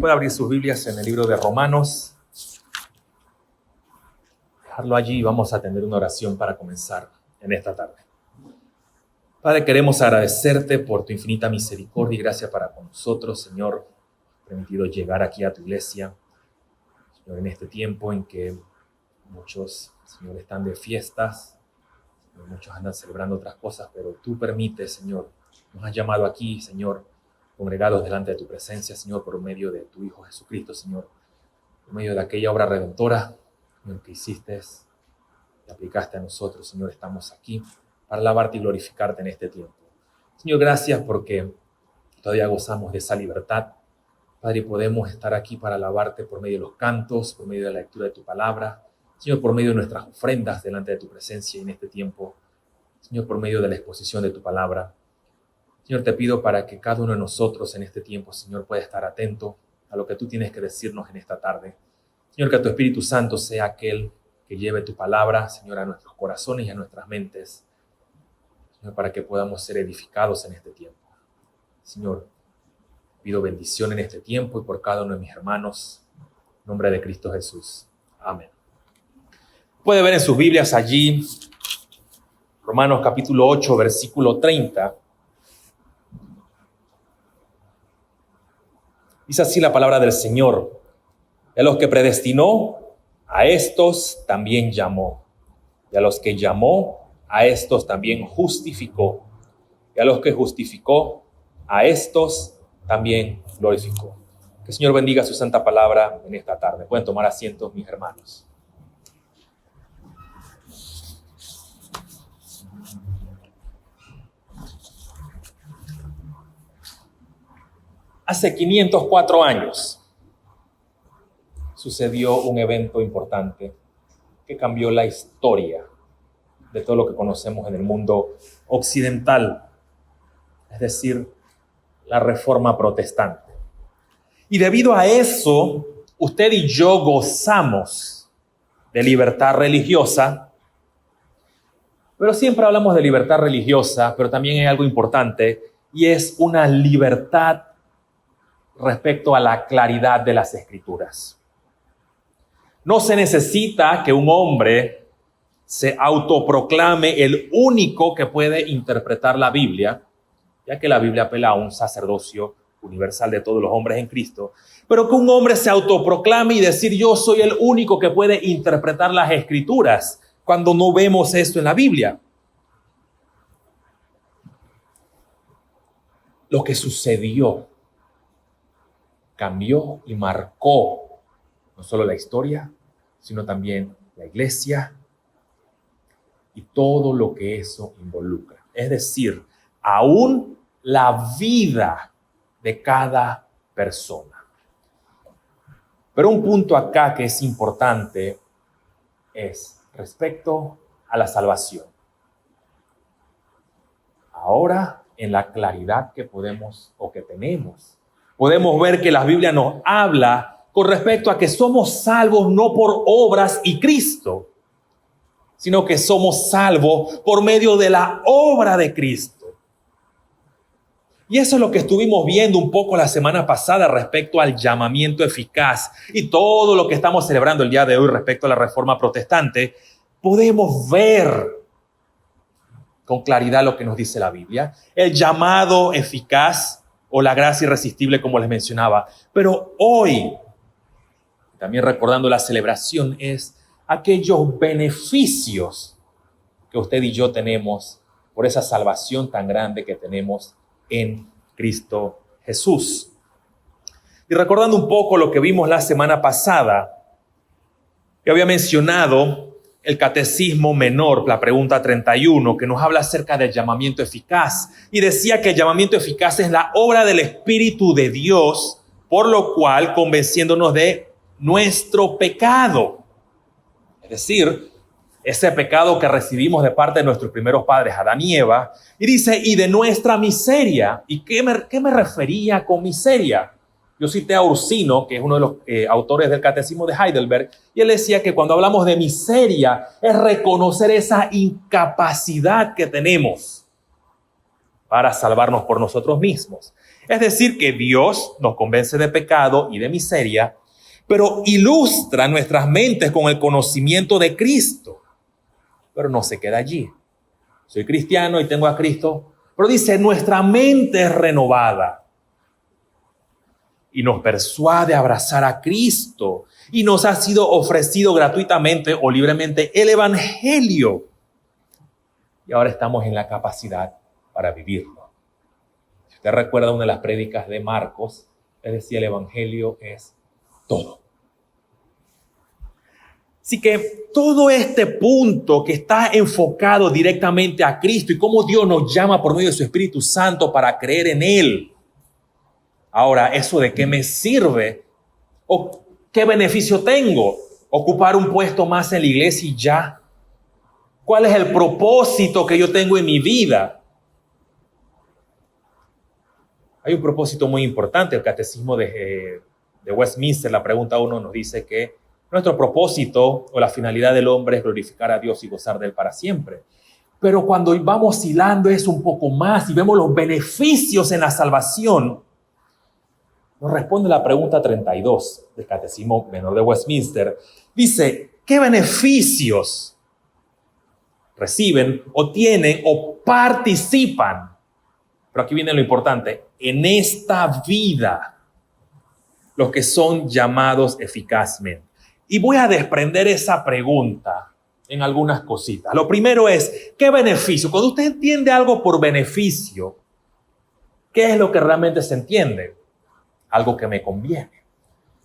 Puede abrir sus Biblias en el libro de Romanos. Dejarlo allí y vamos a tener una oración para comenzar en esta tarde. Padre, queremos agradecerte por tu infinita misericordia y gracia para con nosotros, Señor. Permitido llegar aquí a tu iglesia, Señor, en este tiempo en que muchos, Señor, están de fiestas, muchos andan celebrando otras cosas, pero tú permites, Señor, nos has llamado aquí, Señor, congregados delante de tu presencia, Señor, por medio de tu Hijo Jesucristo, Señor, por medio de aquella obra redentora, Señor, que hiciste y aplicaste a nosotros, Señor, estamos aquí para alabarte y glorificarte en este tiempo. Señor, gracias porque todavía gozamos de esa libertad, Padre, y podemos estar aquí para alabarte por medio de los cantos, por medio de la lectura de tu palabra, Señor, por medio de nuestras ofrendas delante de tu presencia en este tiempo, Señor, por medio de la exposición de tu palabra. Señor, te pido para que cada uno de nosotros en este tiempo, Señor, pueda estar atento a lo que tú tienes que decirnos en esta tarde. Señor, que tu Espíritu Santo sea aquel que lleve tu palabra, Señor, a nuestros corazones y a nuestras mentes, Señor, para que podamos ser edificados en este tiempo. Señor, pido bendición en este tiempo y por cada uno de mis hermanos, en nombre de Cristo Jesús. Amén. Puede ver en sus Biblias allí, Romanos capítulo 8, versículo 30. Dice así la palabra del Señor: y a los que predestinó, a estos también llamó. Y a los que llamó, a estos también justificó. Y a los que justificó, a estos también glorificó. Que el Señor bendiga su santa palabra en esta tarde. Pueden tomar asientos, mis hermanos. Hace 504 años sucedió un evento importante que cambió la historia de todo lo que conocemos en el mundo occidental, es decir, la Reforma Protestante. Y debido a eso, usted y yo gozamos de libertad religiosa, pero siempre hablamos de libertad religiosa, pero también hay algo importante, y es una libertad respecto a la claridad de las Escrituras. No se necesita que un hombre se autoproclame el único que puede interpretar la Biblia, ya que la Biblia apela a un sacerdocio universal de todos los hombres en Cristo, pero que un hombre se autoproclame y decir yo soy el único que puede interpretar las Escrituras, cuando no vemos esto en la Biblia. Lo que sucedió cambió y marcó no solo la historia, sino también la iglesia y todo lo que eso involucra. Es decir, aún la vida de cada persona. Pero un punto acá que es importante es respecto a la salvación. Ahora, en la claridad que podemos o que tenemos, podemos ver que la Biblia nos habla con respecto a que somos salvos no por obras y Cristo, sino que somos salvos por medio de la obra de Cristo. Y eso es lo que estuvimos viendo un poco la semana pasada respecto al llamamiento eficaz y todo lo que estamos celebrando el día de hoy respecto a la Reforma Protestante. Podemos ver con claridad lo que nos dice la Biblia, el llamado eficaz o la gracia irresistible, como les mencionaba. Pero hoy, también recordando la celebración, es aquellos beneficios que usted y yo tenemos por esa salvación tan grande que tenemos en Cristo Jesús. Y recordando un poco lo que vimos la semana pasada, que había mencionado el Catecismo Menor, la pregunta 31, que nos habla acerca del llamamiento eficaz. Y decía que el llamamiento eficaz es la obra del Espíritu de Dios, por lo cual convenciéndonos de nuestro pecado. Es decir, ese pecado que recibimos de parte de nuestros primeros padres, Adán y Eva. Y dice, y de nuestra miseria. ¿Y qué me refería con miseria? Yo cité a Ursino, que es uno de los autores del Catecismo de Heidelberg, y él decía que cuando hablamos de miseria es reconocer esa incapacidad que tenemos para salvarnos por nosotros mismos. Es decir, que Dios nos convence de pecado y de miseria, pero ilustra nuestras mentes con el conocimiento de Cristo. Pero no se queda allí. Soy cristiano y tengo a Cristo, pero dice, nuestra mente es renovada y nos persuade a abrazar a Cristo y nos ha sido ofrecido gratuitamente o libremente el Evangelio. Y ahora estamos en la capacidad para vivirlo. Si usted recuerda una de las prédicas de Marcos, él decía, el Evangelio es todo. Así que todo este punto que está enfocado directamente a Cristo y cómo Dios nos llama por medio de su Espíritu Santo para creer en Él. Ahora, ¿eso de qué me sirve? ¿O qué beneficio tengo? ¿Ocupar un puesto más en la iglesia y ya? ¿Cuál es el propósito que yo tengo en mi vida? Hay un propósito muy importante. El Catecismo de Westminster, la pregunta 1, nos dice que nuestro propósito o la finalidad del hombre es glorificar a Dios y gozar de Él para siempre. Pero cuando vamos hilando eso un poco más y vemos los beneficios en la salvación, nos responde la pregunta 32 del Catecismo Menor de Westminster. Dice, ¿qué beneficios reciben o tienen o participan? Pero aquí viene lo importante, en esta vida, los que son llamados eficazmente. Y voy a desprender esa pregunta en algunas cositas. Lo primero es, ¿qué beneficio? Cuando usted entiende algo por beneficio, ¿qué es lo que realmente se entiende? Algo que me conviene.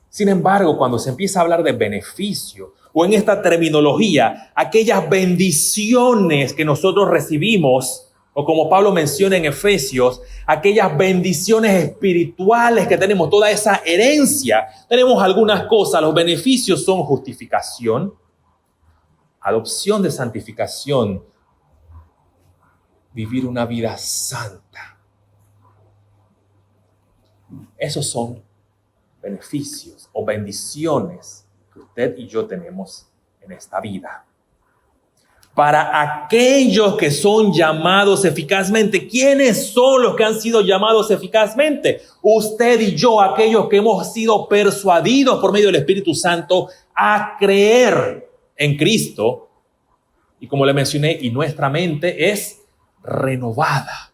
Sin embargo, cuando se empieza a hablar de beneficio, o en esta terminología, aquellas bendiciones que nosotros recibimos, o como Pablo menciona en Efesios, aquellas bendiciones espirituales que tenemos, toda esa herencia, tenemos algunas cosas. Los beneficios son justificación, adopción de santificación, vivir una vida santa. Esos son beneficios o bendiciones que usted y yo tenemos en esta vida. Para aquellos que son llamados eficazmente. ¿Quiénes son los que han sido llamados eficazmente? Usted y yo, aquellos que hemos sido persuadidos por medio del Espíritu Santo a creer en Cristo. Y como le mencioné, y nuestra mente es renovada,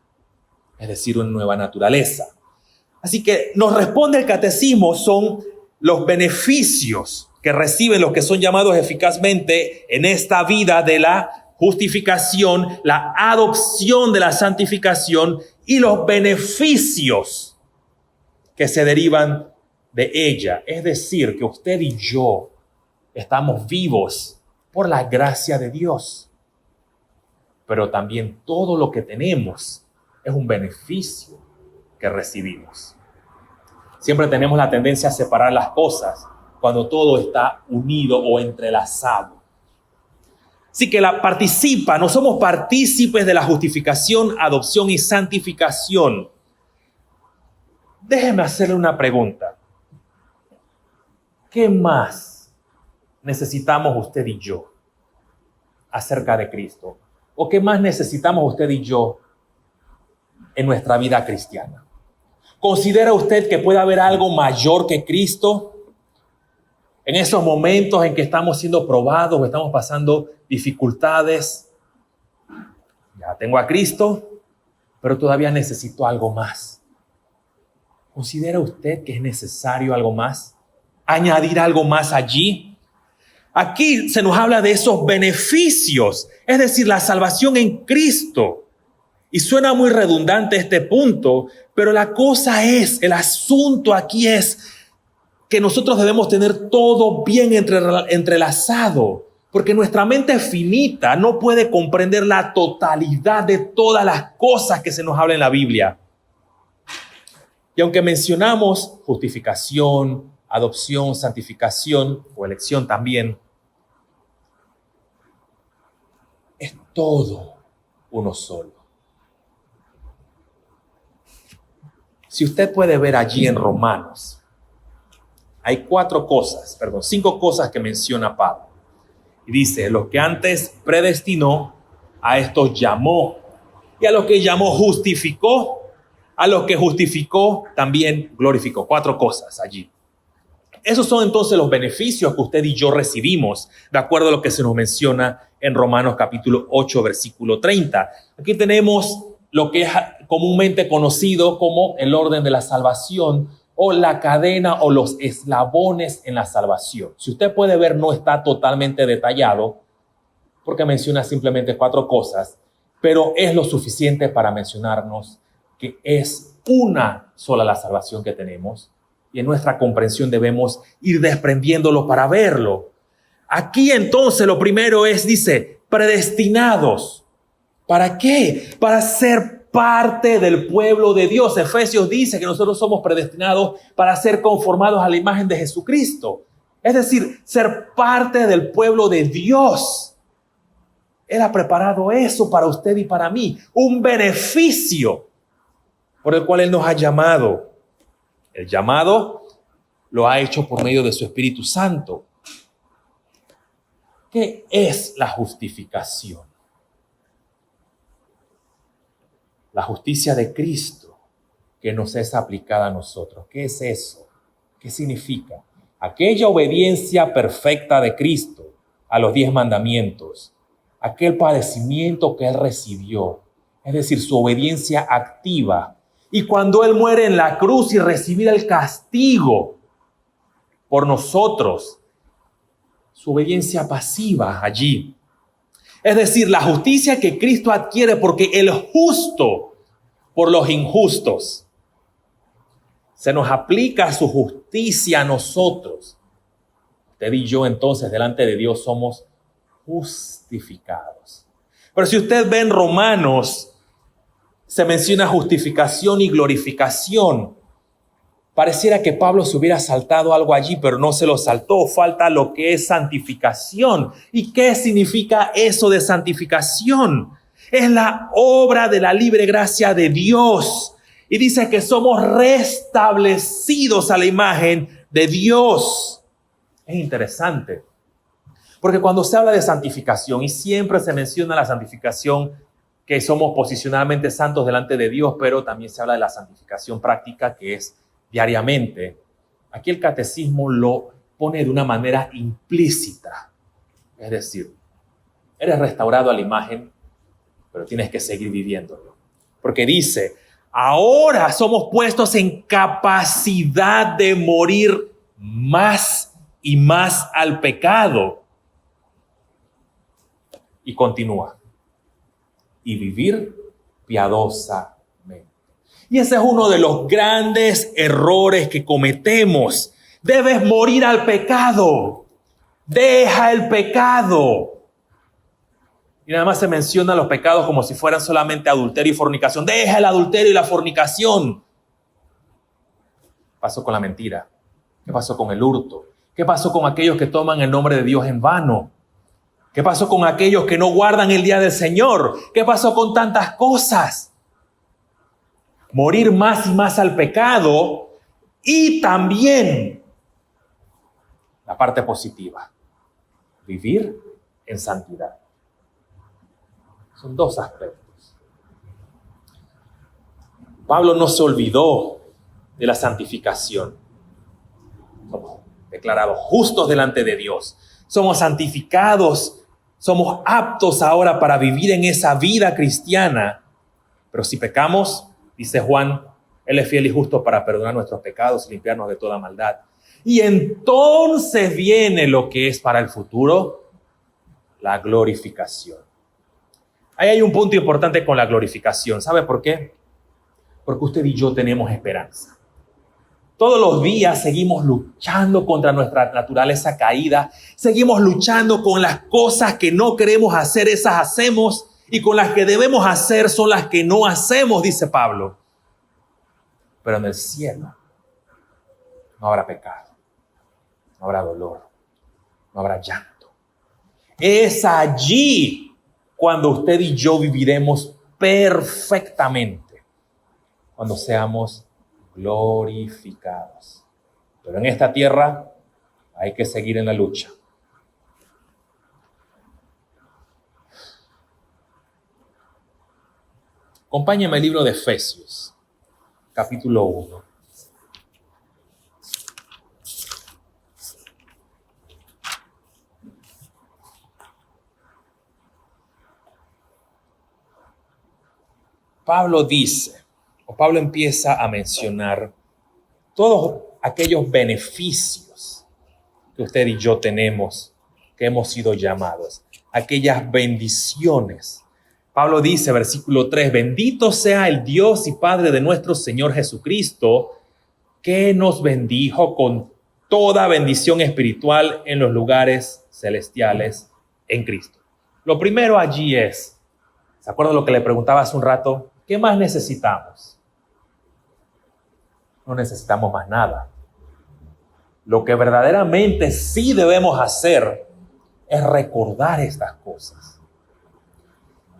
es decir, una nueva naturaleza. Así que nos responde el catecismo, son los beneficios que reciben los que son llamados eficazmente en esta vida de la justificación, la adopción de la santificación y los beneficios que se derivan de ella. Es decir, que usted y yo estamos vivos por la gracia de Dios. Pero también todo lo que tenemos es un beneficio que recibimos. Siempre tenemos la tendencia a separar las cosas cuando todo está unido o entrelazado. Así que no somos partícipes de la justificación, adopción y santificación. Déjeme hacerle una pregunta. ¿Qué más necesitamos usted y yo acerca de Cristo? ¿O qué más necesitamos usted y yo en nuestra vida cristiana? ¿Considera usted que puede haber algo mayor que Cristo? En esos momentos en que estamos siendo probados o estamos pasando dificultades, ya tengo a Cristo, pero todavía necesito algo más. ¿Considera usted que es necesario algo más? ¿Añadir algo más allí? Aquí se nos habla de esos beneficios, es decir, la salvación en Cristo. Y suena muy redundante este punto, pero la cosa es, el asunto aquí es que nosotros debemos tener todo bien entrelazado, porque nuestra mente finita no puede comprender la totalidad de todas las cosas que se nos habla en la Biblia. Y aunque mencionamos justificación, adopción, santificación o elección también, es todo uno solo. Si usted puede ver allí en Romanos, hay 5 cosas que menciona Pablo. Y dice, los que antes predestinó, a estos llamó. Y a los que llamó justificó. A los que justificó, también glorificó. 4 cosas allí. Esos son entonces los beneficios que usted y yo recibimos, de acuerdo a lo que se nos menciona en Romanos capítulo 8, versículo 30. Aquí tenemos lo que es comúnmente conocido como el orden de la salvación o la cadena o los eslabones en la salvación. Si usted puede ver, no está totalmente detallado porque menciona simplemente 4 cosas, pero es lo suficiente para mencionarnos que es una sola la salvación que tenemos. Y en nuestra comprensión debemos ir desprendiéndolo para verlo. Aquí entonces lo primero es, dice, predestinados. ¿Para qué? Para ser parte del pueblo de Dios. Efesios dice que nosotros somos predestinados para ser conformados a la imagen de Jesucristo. Es decir, ser parte del pueblo de Dios. Él ha preparado eso para usted y para mí. Un beneficio por el cual Él nos ha llamado. El llamado lo ha hecho por medio de su Espíritu Santo. ¿Qué es la justificación? La justicia de Cristo que nos es aplicada a nosotros. ¿Qué es eso? ¿Qué significa? Aquella obediencia perfecta de Cristo a los 10 mandamientos, aquel padecimiento que Él recibió, es decir, su obediencia activa. Y cuando Él muere en la cruz y recibe el castigo por nosotros, su obediencia pasiva allí. Es decir, la justicia que Cristo adquiere porque el justo por los injustos. Se nos aplica su justicia a nosotros. Usted y yo entonces delante de Dios somos justificados. Pero si usted ve en Romanos, se menciona justificación y glorificación. Pareciera que Pablo se hubiera saltado algo allí, pero no se lo saltó. Falta lo que es santificación. ¿Y qué significa eso de santificación? Es la obra de la libre gracia de Dios. Y dice que somos restablecidos a la imagen de Dios. Es interesante. Porque cuando se habla de santificación, y siempre se menciona la santificación, que somos posicionalmente santos delante de Dios, pero también se habla de la santificación práctica, que es diariamente. Aquí el catecismo lo pone de una manera implícita. Es decir, eres restaurado a la imagen, pero tienes que seguir viviéndolo. Porque dice, ahora somos puestos en capacidad de morir más y más al pecado. Y continúa. Y vivir piadosamente. Y ese es uno de los grandes errores que cometemos. Debes morir al pecado. Deja el pecado. Y nada más se menciona los pecados como si fueran solamente adulterio y fornicación. Deja el adulterio y la fornicación. ¿Qué pasó con la mentira? ¿Qué pasó con el hurto? ¿Qué pasó con aquellos que toman el nombre de Dios en vano? ¿Qué pasó con aquellos que no guardan el día del Señor? ¿Qué pasó con tantas cosas? Morir más y más al pecado y también la parte positiva, vivir en santidad. Son 2 aspectos. Pablo no se olvidó de la santificación. Somos declarados justos delante de Dios. Somos santificados. Somos aptos ahora para vivir en esa vida cristiana. Pero si pecamos, dice Juan, Él es fiel y justo para perdonar nuestros pecados y limpiarnos de toda maldad. Y entonces viene lo que es para el futuro, la glorificación. Ahí hay un punto importante con la glorificación. ¿Sabe por qué? Porque usted y yo tenemos esperanza. Todos los días seguimos luchando contra nuestra naturaleza caída. Seguimos luchando con las cosas que no queremos hacer, esas hacemos. Y con las que debemos hacer son las que no hacemos, dice Pablo. Pero en el cielo no habrá pecado, no habrá dolor, no habrá llanto. Es allí cuando usted y yo viviremos perfectamente, cuando seamos glorificados. Pero en esta tierra hay que seguir en la lucha. Acompáñame al libro de Efesios. capítulo 1. Pablo empieza a mencionar todos aquellos beneficios que usted y yo tenemos, que hemos sido llamados, aquellas bendiciones. Pablo dice, versículo 3, bendito sea el Dios y Padre de nuestro Señor Jesucristo, que nos bendijo con toda bendición espiritual en los lugares celestiales en Cristo. Lo primero allí es, ¿se acuerdan lo que le preguntaba hace un rato? ¿Qué más necesitamos? No necesitamos más nada. Lo que verdaderamente sí debemos hacer es recordar estas cosas.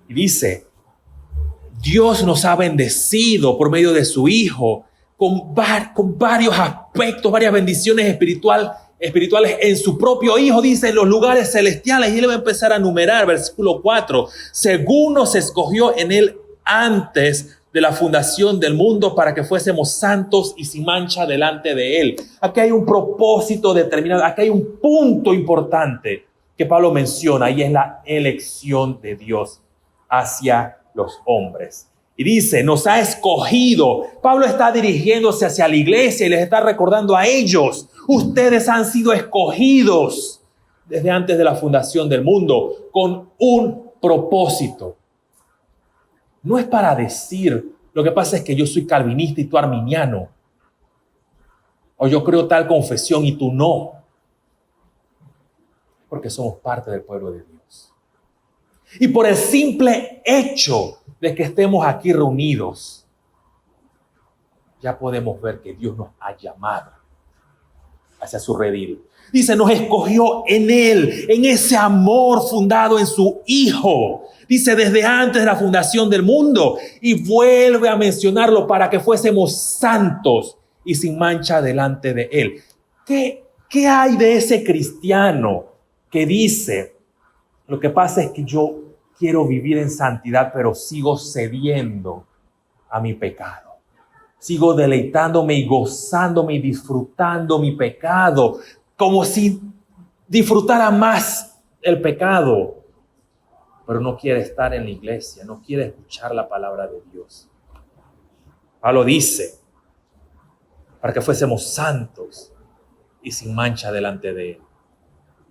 Y dice, Dios nos ha bendecido por medio de su Hijo con varios aspectos, varias bendiciones espirituales en su propio Hijo, dice, en los lugares celestiales. Y él va a empezar a numerar, versículo 4, según nos escogió en él antes de la fundación del mundo para que fuésemos santos y sin mancha delante de él. Aquí hay un propósito determinado, aquí hay un punto importante que Pablo menciona, y es la elección de Dios hacia los hombres. Y dice, nos ha escogido. Pablo está dirigiéndose hacia la iglesia y les está recordando a ellos, ustedes han sido escogidos desde antes de la fundación del mundo con un propósito. No es para decir, lo que pasa es que yo soy calvinista y tú arminiano, o yo creo tal confesión y tú no, porque somos parte del pueblo de Dios. Y por el simple hecho de que estemos aquí reunidos, ya podemos ver que Dios nos ha llamado hacia su redil. Dice, nos escogió en él, en ese amor fundado en su Hijo. Dice, desde antes de la fundación del mundo. Y vuelve a mencionarlo para que fuésemos santos y sin mancha delante de él. ¿Qué hay de ese cristiano que dice, lo que pasa es que yo quiero vivir en santidad, pero sigo cediendo a mi pecado? Sigo deleitándome y gozándome y disfrutando mi pecado, como si disfrutara más el pecado, pero no quiere estar en la iglesia, no quiere escuchar la palabra de Dios. Pablo dice, para que fuésemos santos y sin mancha delante de él.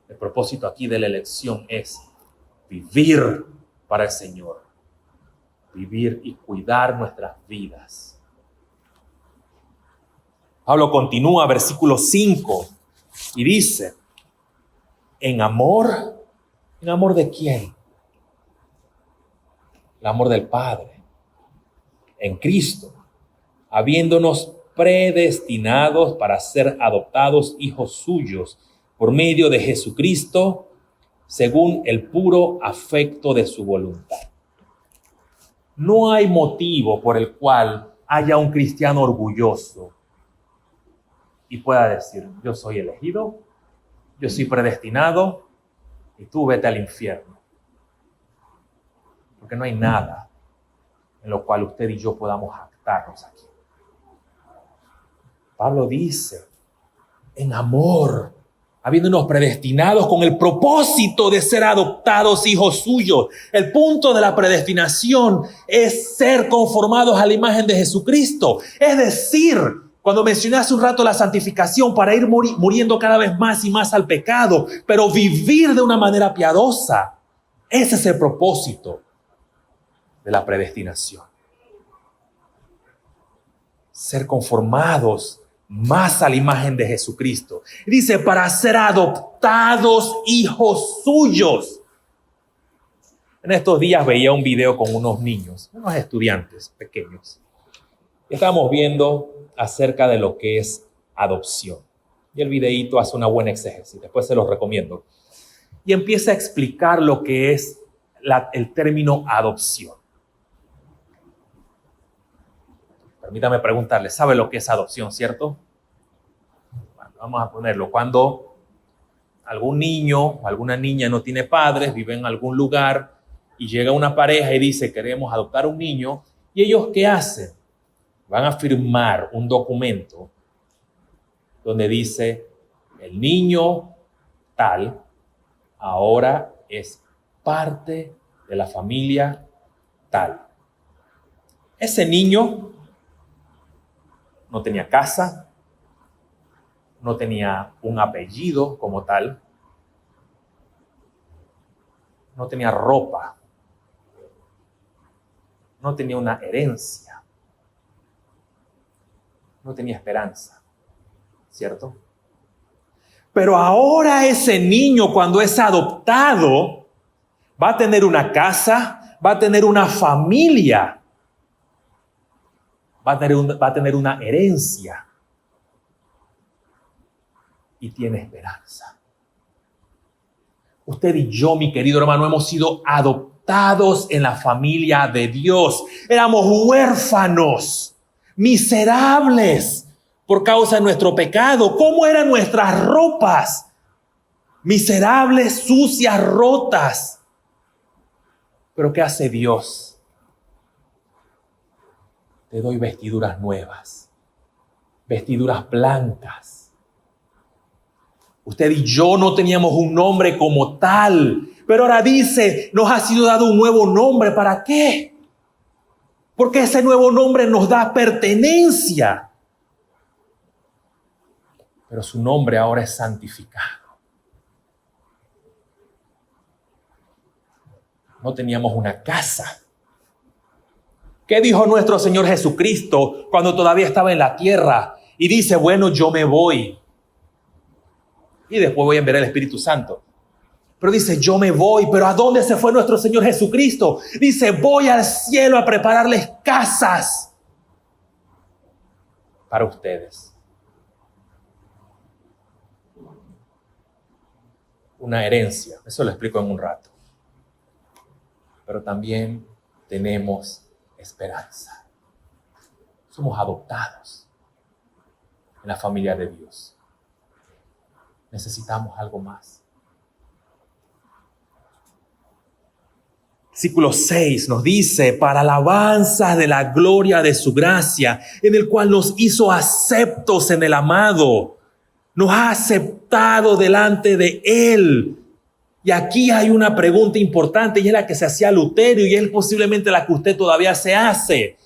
El propósito aquí de la elección es vivir para el Señor, vivir y cuidar nuestras vidas. Pablo continúa, versículo 5, y dice, ¿en amor de quién? El amor del Padre, en Cristo, habiéndonos predestinados para ser adoptados hijos suyos por medio de Jesucristo, según el puro afecto de su voluntad. No hay motivo por el cual haya un cristiano orgulloso y pueda decir, yo soy elegido, yo soy predestinado y tú vete al infierno. Porque no hay nada en lo cual usted y yo podamos jactarnos aquí. Pablo dice, en amor, habiéndonos predestinados con el propósito de ser adoptados hijos suyos. El punto de la predestinación es ser conformados a la imagen de Jesucristo. Es decir, cuando mencioné hace un rato la santificación para ir muriendo cada vez más y más al pecado, pero vivir de una manera piadosa. Ese es el propósito de la predestinación. Ser conformados más a la imagen de Jesucristo. Dice, para ser adoptados hijos suyos. En estos días veía un video con unos niños, unos estudiantes pequeños. Estamos viendo acerca de lo que es adopción. Y el videíto hace una buena exégesis, después se los recomiendo. Y empieza a explicar lo que es el término adopción. Permítame preguntarle, ¿sabe lo que es adopción, cierto? Bueno, vamos a ponerlo. Cuando algún niño o alguna niña no tiene padres, vive en algún lugar y llega una pareja y dice, queremos adoptar un niño, ¿y ellos qué hacen? van a firmar un documento donde dice, el niño tal ahora es parte de la familia tal. Ese niño no tenía casa, no tenía un apellido como tal, no tenía ropa, no tenía una herencia, no tenía esperanza, ¿cierto? Pero ahora ese niño, cuando es adoptado, va a tener una casa, va a tener una familia, va a tener una herencia y tiene esperanza. Usted y yo, mi querido hermano, hemos sido adoptados en la familia de Dios. Éramos huérfanos, miserables por causa de nuestro pecado. ¿Cómo eran nuestras ropas? Miserables, sucias, rotas. Pero ¿qué hace Dios? Te doy vestiduras nuevas, vestiduras blancas. Usted y yo no teníamos un nombre como tal, pero ahora dice, nos ha sido dado un nuevo nombre. ¿Para qué? Porque ese nuevo nombre nos da pertenencia. Pero su nombre ahora es santificado. No teníamos una casa. ¿Qué dijo nuestro Señor Jesucristo cuando todavía estaba en la tierra? Y dice, bueno, yo me voy. Y después voy a enviar el Espíritu Santo. Pero dice, yo me voy. ¿Pero a dónde se fue nuestro Señor Jesucristo? Dice, voy al cielo a prepararles casas para ustedes. Una herencia. Eso lo explico en un rato. Pero también tenemos esperanza. Somos adoptados en la familia de Dios. Necesitamos algo más. Versículo 6 nos dice, para alabanza de la gloria de su gracia, en el cual nos hizo aceptos en el amado, nos ha aceptado delante de Él. Y aquí hay una pregunta importante y es la que se hacía Lutero y es posiblemente la que usted todavía se hace.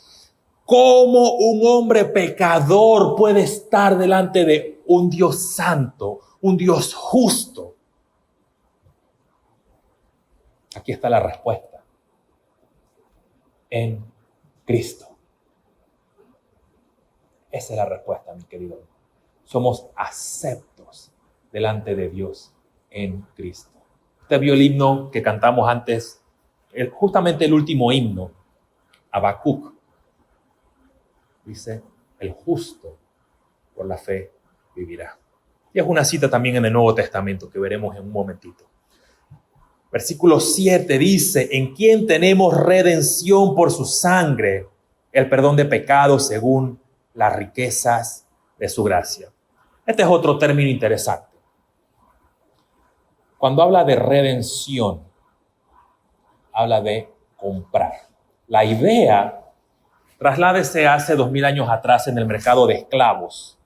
¿Cómo un hombre pecador puede estar delante de un Dios santo, un Dios justo? Aquí está la respuesta. En Cristo. Esa es la respuesta, mi querido. Somos aceptos delante de Dios en Cristo. Usted vio el himno que cantamos antes, justamente el último himno, Habacuc. Dice, el justo por la fe vivirá. Y es una cita también en el Nuevo Testamento que veremos en un momentito. Versículo 7 dice, en quien tenemos redención por su sangre, el perdón de pecados según las riquezas de su gracia. Este es otro término interesante. Cuando habla de redención, habla de comprar. La idea, trasládese hace 2000 años atrás en el mercado de esclavos.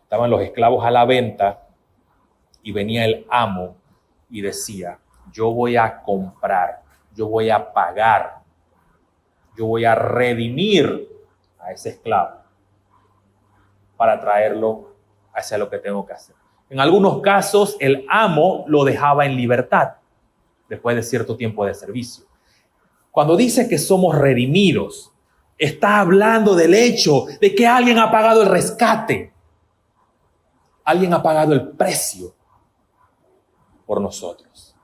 Estaban los esclavos a la venta y venía el amo y decía, yo voy a comprar, yo voy a pagar, yo voy a redimir a ese esclavo para traerlo hacia lo que tengo que hacer. En algunos casos, el amo lo dejaba en libertad después de cierto tiempo de servicio. Cuando dice que somos redimidos, está hablando del hecho de que alguien ha pagado el rescate. Alguien ha pagado el precio por nosotros.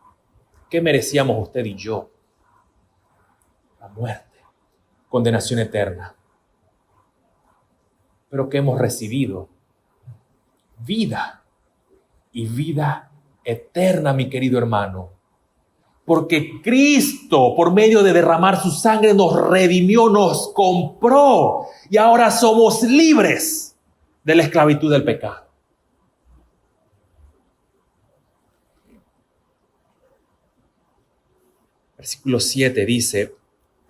¿Qué merecíamos usted y yo? La muerte, condenación eterna. Pero ¿qué hemos recibido? Vida. Y vida eterna, mi querido hermano. Porque Cristo, por medio de derramar su sangre, nos redimió, nos compró. Y ahora somos libres de la esclavitud del pecado. Versículo 7 dice,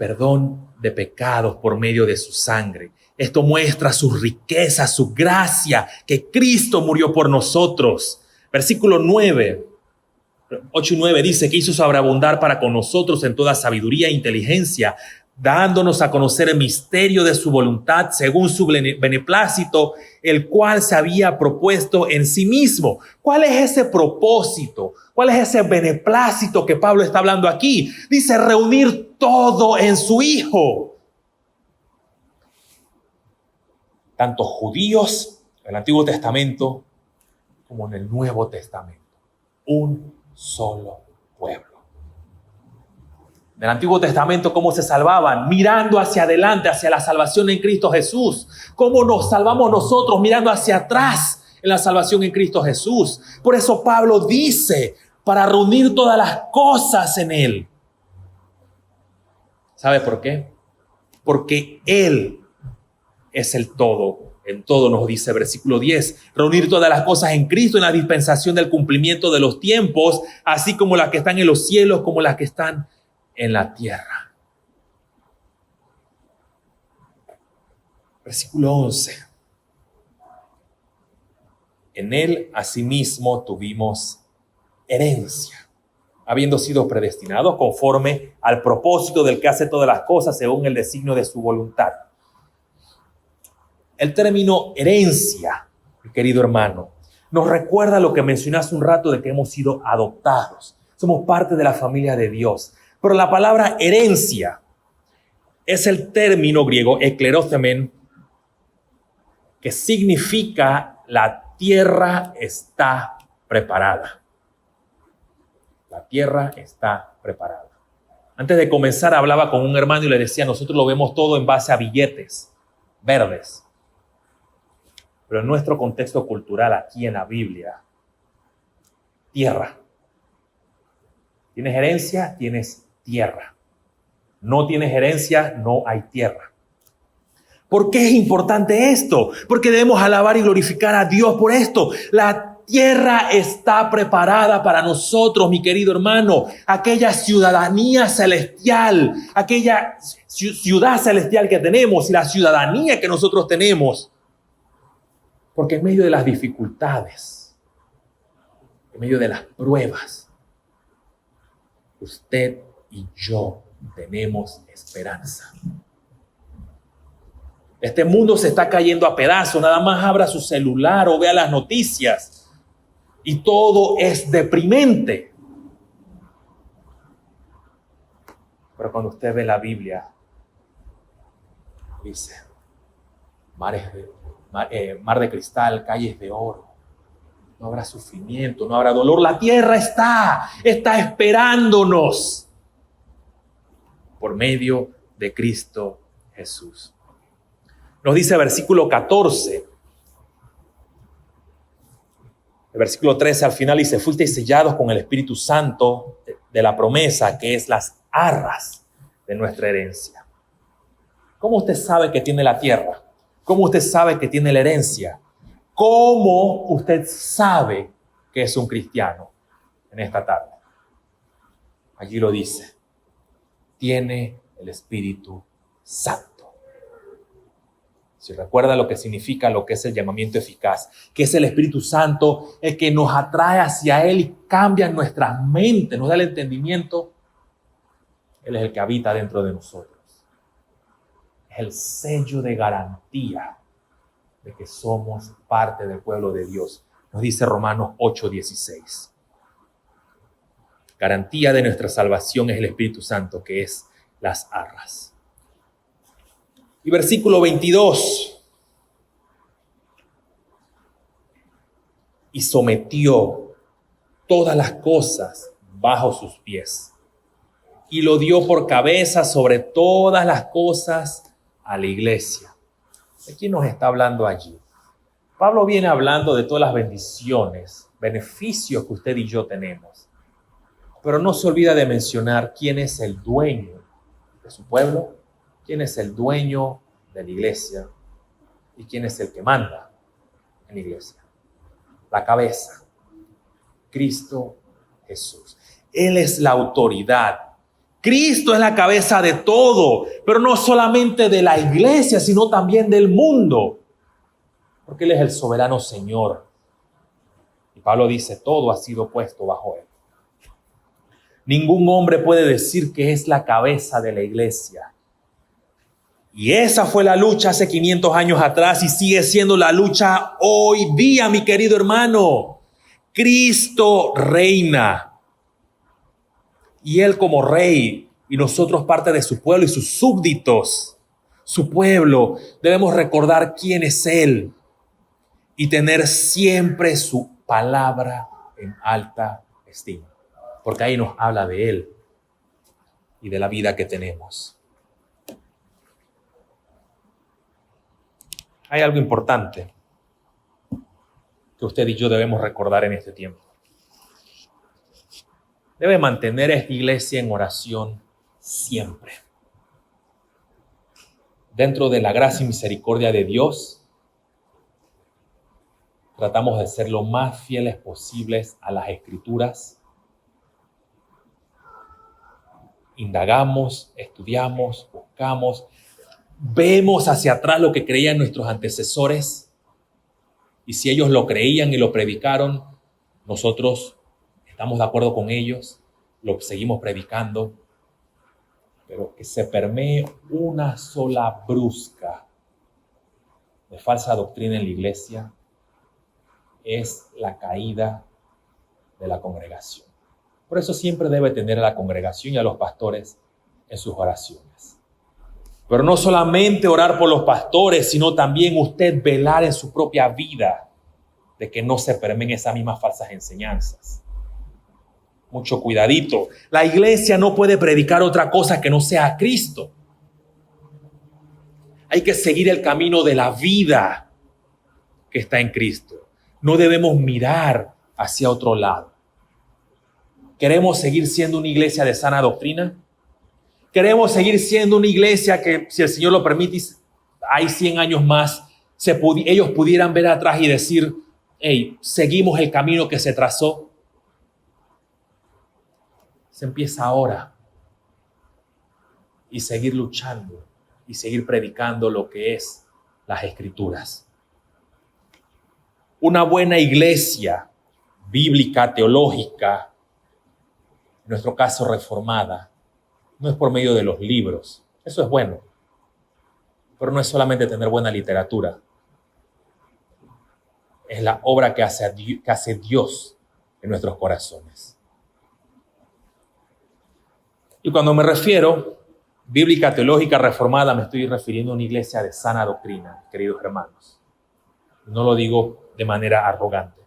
perdón de pecados por medio de su sangre. Esto muestra su riqueza, su gracia, que Cristo murió por nosotros. Versículo 9, 8 y 9 dice que hizo sobreabundar para con nosotros en toda sabiduría e inteligencia, dándonos a conocer el misterio de su voluntad según su beneplácito, el cual se había propuesto en sí mismo. ¿Cuál es ese propósito? ¿Cuál es ese beneplácito que Pablo está hablando aquí? Dice reunir todo en su Hijo. Tanto judíos en el Antiguo Testamento como en el Nuevo Testamento. Un solo pueblo. En el Antiguo Testamento, ¿cómo se salvaban? Mirando hacia adelante, hacia la salvación en Cristo Jesús. ¿Cómo nos salvamos nosotros? Mirando hacia atrás en la salvación en Cristo Jesús. Por eso Pablo dice, para reunir todas las cosas en Él. ¿Sabe por qué? Porque Él es el todo. En todo nos dice versículo 10, reunir todas las cosas en Cristo en la dispensación del cumplimiento de los tiempos, así como las que están en los cielos, como las que están en la tierra. Versículo 11. En Él asimismo tuvimos herencia, habiendo sido predestinados conforme al propósito del que hace todas las cosas según el designio de su voluntad. El término herencia, mi querido hermano, nos recuerda lo que mencioné hace un rato de que hemos sido adoptados. Somos parte de la familia de Dios. Pero la palabra herencia es el término griego eklerothemen, que significa la tierra está preparada. La tierra está preparada. Antes de comenzar hablaba con un hermano y le decía, nosotros lo vemos todo en base a billetes verdes. Pero en nuestro contexto cultural, aquí en la Biblia, tierra. ¿Tienes herencia? Tienes tierra. No tienes herencia, no hay tierra. ¿Por qué es importante esto? Porque debemos alabar y glorificar a Dios por esto. La tierra está preparada para nosotros, mi querido hermano. Aquella ciudadanía celestial, aquella ciudad celestial que tenemos y la ciudadanía que nosotros tenemos. Porque en medio de las dificultades, en medio de las pruebas, usted y yo tenemos esperanza. Este mundo se está cayendo a pedazos. Nada más abra su celular o vea las noticias y todo es deprimente. Pero cuando usted ve la Biblia, dice, mar de cristal, calles de oro. No habrá sufrimiento, no habrá dolor. La tierra está esperándonos por medio de Cristo Jesús. Nos dice versículo 14, el versículo 13 al final dice, fuisteis sellados con el Espíritu Santo de la promesa, que es las arras de nuestra herencia. ¿Cómo usted sabe que tiene la tierra? ¿Cómo usted sabe que tiene la herencia? ¿Cómo usted sabe que es un cristiano en esta tarde? Allí lo dice. Tiene el Espíritu Santo. Si recuerda lo que significa, lo que es el llamamiento eficaz, que es el Espíritu Santo, el que nos atrae hacia Él y cambia nuestras mentes, nos da el entendimiento. Él es el que habita dentro de nosotros. Es el sello de garantía de que somos parte del pueblo de Dios. Nos dice Romanos 8:16. Garantía de nuestra salvación es el Espíritu Santo, que es las arras. Y versículo 22. Y sometió todas las cosas bajo sus pies. Y lo dio por cabeza sobre todas las cosas a la iglesia. ¿De quién nos está hablando allí? Pablo viene hablando de todas las bendiciones, beneficios que usted y yo tenemos. Pero no se olvida de mencionar quién es el dueño de su pueblo, quién es el dueño de la iglesia y quién es el que manda en la iglesia. La cabeza, Cristo Jesús. Él es la autoridad Cristo es la cabeza de todo, pero no solamente de la iglesia, sino también del mundo, porque Él es el soberano Señor. Y Pablo dice, todo ha sido puesto bajo Él. Ningún hombre puede decir que es la cabeza de la iglesia. Y esa fue la lucha hace 500 años atrás y sigue siendo la lucha hoy día, mi querido hermano. Cristo reina. Y Él como rey y nosotros parte de su pueblo y sus súbditos, su pueblo, debemos recordar quién es Él y tener siempre su palabra en alta estima. Porque ahí nos habla de Él y de la vida que tenemos. Hay algo importante que usted y yo debemos recordar en este tiempo. Debe mantener esta iglesia en oración siempre. Dentro de la gracia y misericordia de Dios, tratamos de ser lo más fieles posibles a las Escrituras. Indagamos, estudiamos, buscamos, vemos hacia atrás lo que creían nuestros antecesores y si ellos lo creían y lo predicaron, nosotros estamos de acuerdo con ellos, lo seguimos predicando, pero que se permee una sola brusca de falsa doctrina en la iglesia es la caída de la congregación. Por eso siempre debe tener a la congregación y a los pastores en sus oraciones. Pero no solamente orar por los pastores, sino también usted velar en su propia vida de que no se permeen esas mismas falsas enseñanzas. Mucho cuidadito. La iglesia no puede predicar otra cosa que no sea a Cristo. Hay que seguir el camino de la vida que está en Cristo. No debemos mirar hacia otro lado. ¿Queremos seguir siendo una iglesia de sana doctrina? ¿Queremos seguir siendo una iglesia que, si el Señor lo permite, hay 100 años más, ellos pudieran ver atrás y decir, hey, seguimos el camino que se trazó? Se empieza ahora. Y seguir luchando y seguir predicando lo que es las Escrituras. Una buena iglesia bíblica, teológica, en nuestro caso reformada, no es por medio de los libros. Eso es bueno. Pero no es solamente tener buena literatura. Es la obra que hace Dios en nuestros corazones. Y cuando me refiero bíblica, teológica, reformada, me estoy refiriendo a una iglesia de sana doctrina, queridos hermanos. No lo digo de manera arrogante.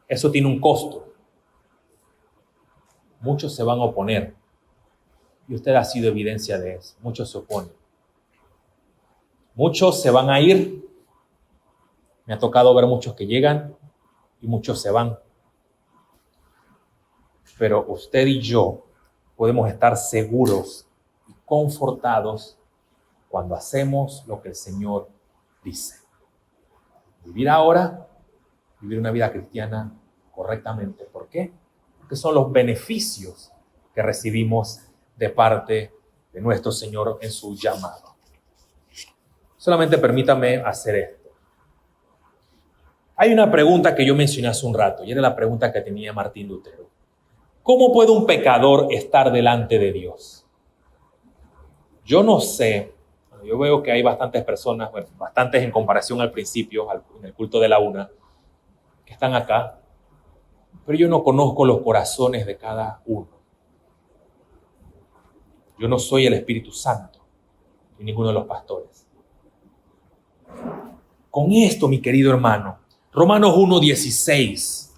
Eso tiene un costo. Muchos se van a oponer. Y usted ha sido evidencia de eso. Muchos se oponen. Muchos se van a ir. Me ha tocado ver muchos que llegan y muchos se van. Pero usted y yo podemos estar seguros y confortados cuando hacemos lo que el Señor dice. Vivir ahora, vivir una vida cristiana correctamente. ¿Por qué? Porque son los beneficios que recibimos de parte de nuestro Señor en su llamado. Solamente permítame hacer esto. Hay una pregunta que yo mencioné hace un rato, y era la pregunta que tenía Martín Lutero. ¿Cómo puede un pecador estar delante de Dios? Yo no sé, yo veo que hay bastantes personas, bueno, bastantes en comparación al principio, en el culto de la una, que están acá, pero yo no conozco los corazones de cada uno. Yo no soy el Espíritu Santo, ni ninguno de los pastores. Con esto, mi querido hermano, Romanos 1:16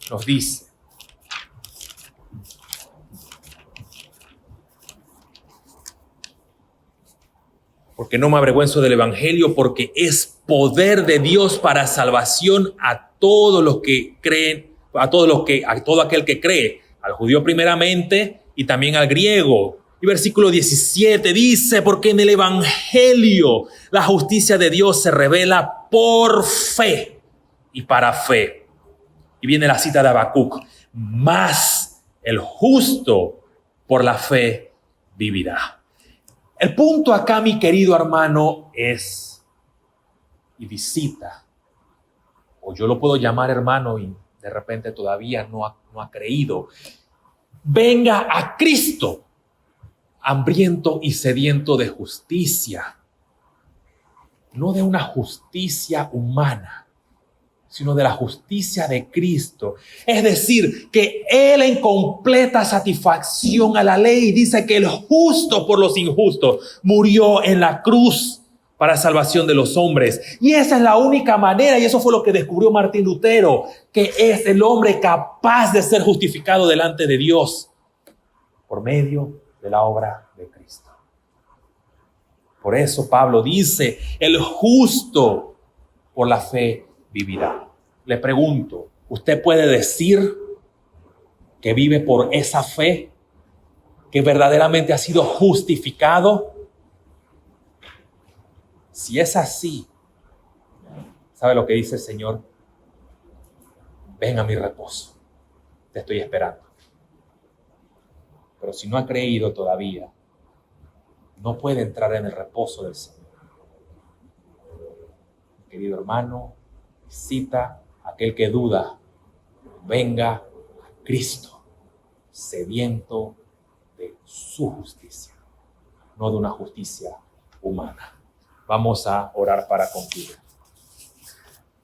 nos dice: porque no me avergüenzo del evangelio, porque es poder de Dios para salvación a todos los que creen, a todo aquel que cree, al judío primeramente y también al griego. Y versículo 17 dice: porque en el evangelio la justicia de Dios se revela por fe y para fe. Y viene la cita de Habacuc: mas El justo por la fe vivirá. El punto acá, mi querido hermano, es y visita, o yo lo puedo llamar hermano y de repente todavía no ha creído. Venga a Cristo, hambriento y sediento de justicia, no de una justicia humana, sino de la justicia de Cristo. Es decir, que Él en completa satisfacción a la ley dice que el justo por los injustos murió en la cruz para salvación de los hombres. Y esa es la única manera, y eso fue lo que descubrió Martín Lutero, que es el hombre capaz de ser justificado delante de Dios por medio de la obra de Cristo. Por eso Pablo dice, el justo por la fe vivirá. Le pregunto, ¿usted puede decir que vive por esa fe, que verdaderamente ha sido justificado? Si es así, ¿sabe lo que dice el Señor? Ven a mi reposo, te estoy esperando. Pero si no ha creído todavía, no puede entrar en el reposo del Señor. Mi querido hermano, visita a aquel que duda, venga a Cristo, sediento de su justicia, no de una justicia humana. Vamos a orar para concluir.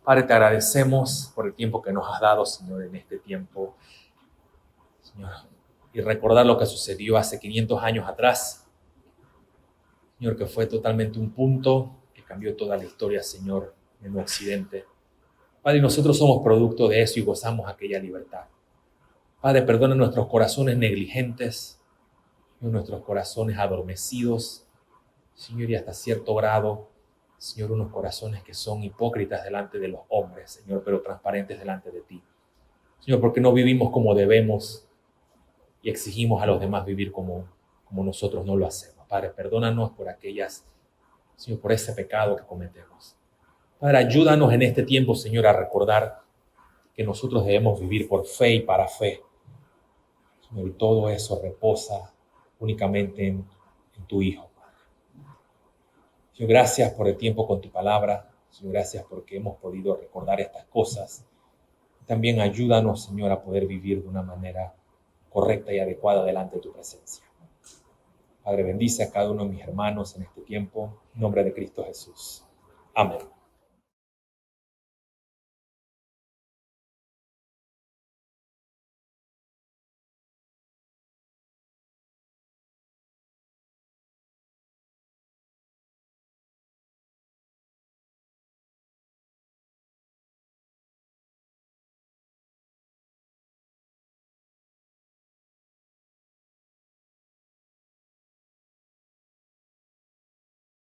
Padre, te agradecemos por el tiempo que nos has dado, Señor, en este tiempo, Señor, y recordar lo que sucedió hace 500 años atrás, Señor, que fue totalmente un punto que cambió toda la historia, Señor, en Occidente. Padre, nosotros somos producto de eso y gozamos aquella libertad. Padre, perdona nuestros corazones negligentes, nuestros corazones adormecidos, Señor, y hasta cierto grado, Señor, unos corazones que son hipócritas delante de los hombres, Señor, pero transparentes delante de ti. Señor, porque no vivimos como debemos y exigimos a los demás vivir como nosotros no lo hacemos. Padre, perdónanos por Señor, por ese pecado que cometemos. Padre, ayúdanos en este tiempo, Señor, a recordar que nosotros debemos vivir por fe y para fe. Señor, y todo eso reposa únicamente en tu Hijo. Señor, gracias por el tiempo con tu palabra. Señor, gracias porque hemos podido recordar estas cosas. También ayúdanos, Señor, a poder vivir de una manera correcta y adecuada delante de tu presencia. Padre, bendice a cada uno de mis hermanos en este tiempo. En nombre de Cristo Jesús. Amén.